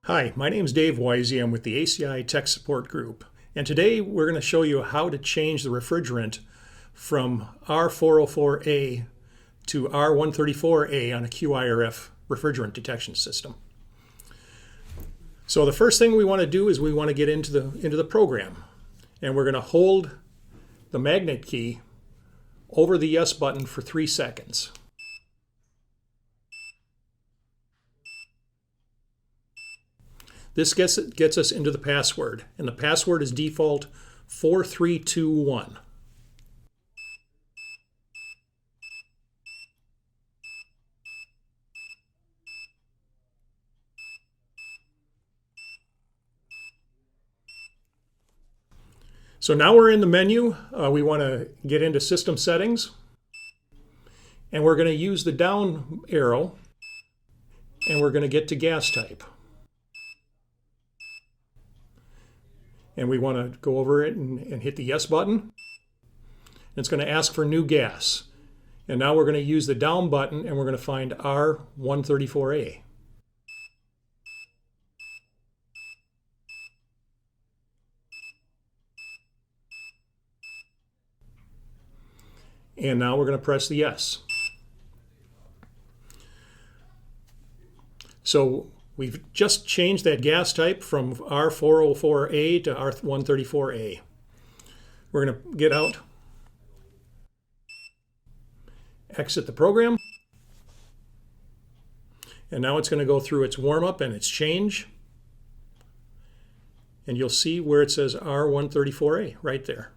Hi, my name is Dave Weise. I'm with the ACI Tech Support Group. And today we're going to show you how to change the refrigerant from R404A to R134A on a QIRF refrigerant detection system. So the first thing we want to do is we want to get into the program. And we're going to hold the magnet key over the yes button for 3 seconds. This gets us into the password, and the password is default 4321. So now we're in the menu. We want to get into system settings, and we're going to use the down arrow, and we're going to get to gas type. And we want to go over it and hit the yes button. It's going to ask for new gas. And now we're going to use the down button and we're going to find R134A. And now we're going to press the yes. So we've just changed that gas type from R404A to R134A. We're going to get out, exit the program, and now it's going to go through its warm-up and its change. And you'll see where it says R134A right there.